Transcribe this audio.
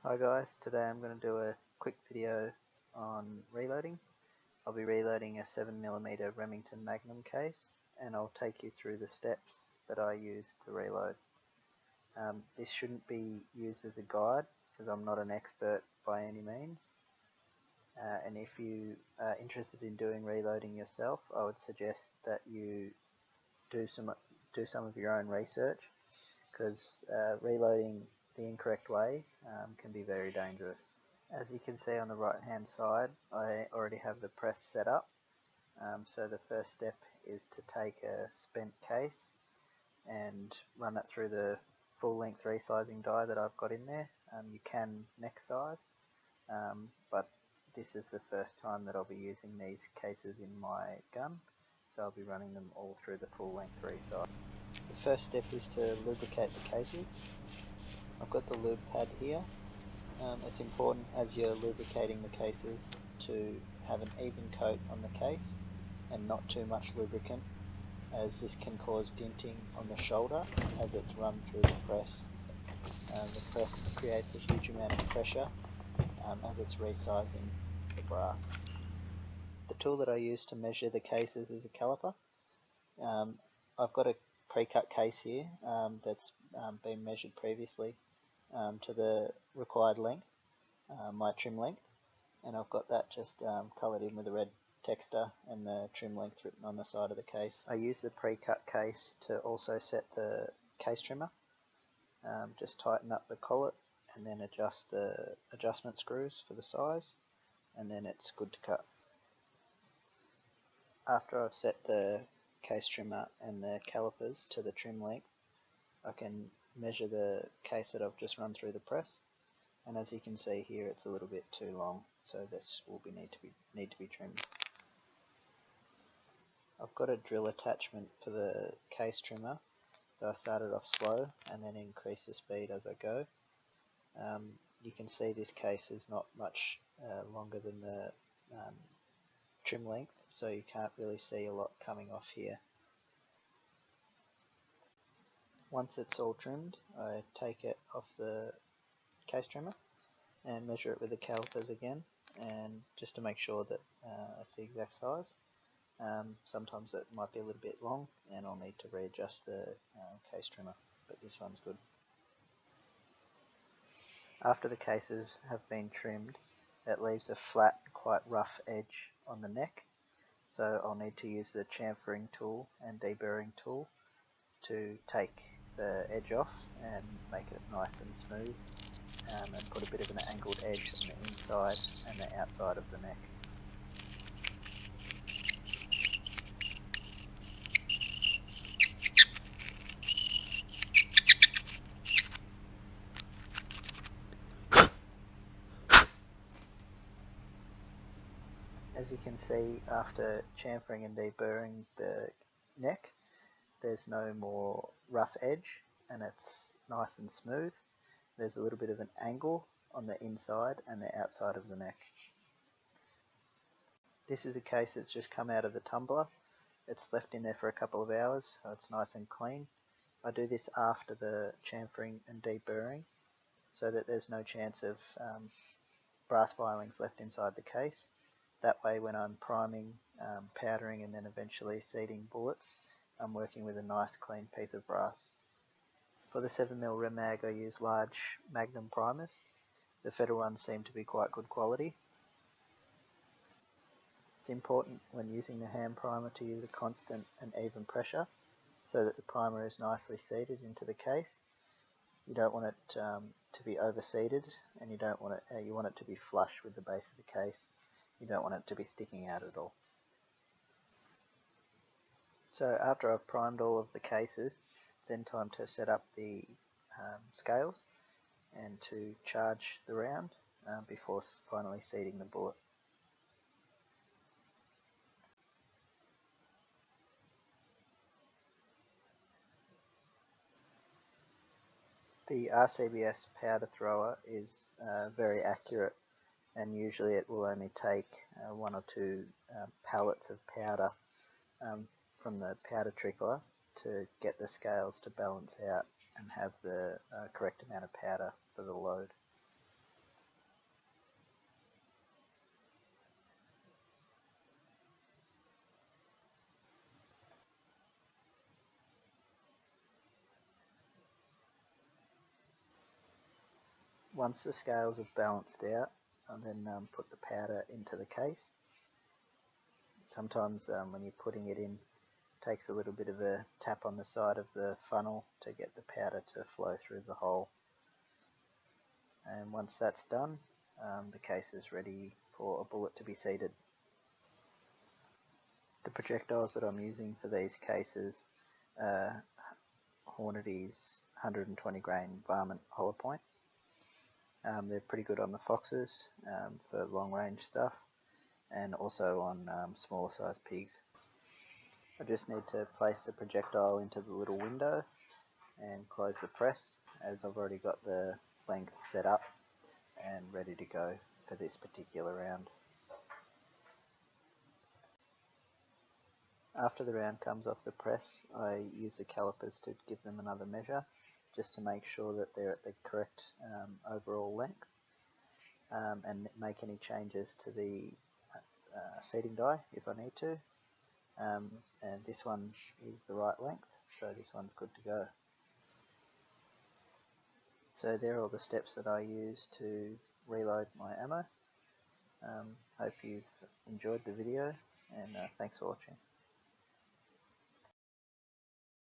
Hi guys, today I'm going to do a quick video on reloading. I'll be reloading a 7mm Remington Magnum case and I'll take you through the steps that I use to reload. This shouldn't be used as a guide because I'm not an expert by any means, and if you are interested in doing reloading yourself, I would suggest that you do some of your own research, because reloading the incorrect way can be very dangerous. As you can see on the right hand side, I already have the press set up. So the first step is to take a spent case and run it through the full length resizing die that I've got in there. You can neck size, but this is the first time that I'll be using these cases in my gun, so I'll be running them all through the full length resize. The first step is to lubricate the cases. I've got the lube pad here. It's important as you're lubricating the cases to have an even coat on the case and not too much lubricant, as this can cause dinting on the shoulder as it's run through the press. The press creates a huge amount of pressure as it's resizing the brass. The tool that I use to measure the cases is a caliper. I've got a pre-cut case here that's been measured previously to the required length, my trim length, and I've got that just coloured in with a red texture and the trim length written on the side of the case. I use the pre-cut case to also set the case trimmer. Just tighten up the collet and then adjust the adjustment screws for the size, and then it's good to cut. After I've set the case trimmer and the calipers to the trim length, I can measure the case that I've just run through the press, and as you can see here, it's a little bit too long, so this will need to be trimmed. I've got a drill attachment for the case trimmer, so I started off slow and then increase the speed as I go. You can see this case is not much longer than the trim length, so you can't really see a lot coming off here. Once it's all trimmed, I take it off the case trimmer and measure it with the calipers again, and just to make sure that it's the exact size. Sometimes it might be a little bit long and I'll need to readjust the case trimmer, but this one's good. After the cases have been trimmed, it leaves a flat, quite rough edge on the neck, so I'll need to use the chamfering tool and deburring tool to take the edge off and make it nice and smooth, and put a bit of an angled edge on the inside and the outside of the neck. As you can see, after chamfering and deburring the neck, there's no more rough edge and it's nice and smooth. There's a little bit of an angle on the inside and the outside of the neck. This is a case that's just come out of the tumbler. It's left in there for a couple of hours, so it's nice and clean. I do this after the chamfering and deburring, so that there's no chance of brass filings left inside the case. That way, when I'm priming, powdering and then eventually seating bullets, I'm working with a nice clean piece of brass. For the 7mm Rem Mag, I use large Magnum primers. The Federal ones seem to be quite good quality. It's important when using the hand primer to use a constant and even pressure so that the primer is nicely seated into the case. You don't want it to be overseated, and you want it to be flush with the base of the case. You don't want it to be sticking out at all. So after I've primed all of the cases, it's then time to set up the scales and to charge the round before finally seating the bullet. The RCBS powder thrower is very accurate, and usually it will only take 1 or 2 pallets of powder from the powder trickler to get the scales to balance out and have the correct amount of powder for the load. Once the scales have balanced out, I'll then put the powder into the case. Sometimes when you're putting it in, it takes a little bit of a tap on the side of the funnel to get the powder to flow through the hole. And once that's done, the case is ready for a bullet to be seated. The projectiles that I'm using for these cases are Hornady's 120 grain varmint hollow point. They're pretty good on the Foxes for long range stuff, and also on smaller sized pigs. I just need to place the projectile into the little window and close the press, as I've already got the length set up and ready to go for this particular round. After the round comes off the press, I use the calipers to give them another measure, just to make sure that they're at the correct overall length, and make any changes to the seating die if I need to. And this one is the right length, so this one's good to go. So there are all the steps that I use to reload my ammo. Hope you've enjoyed the video, and thanks for watching.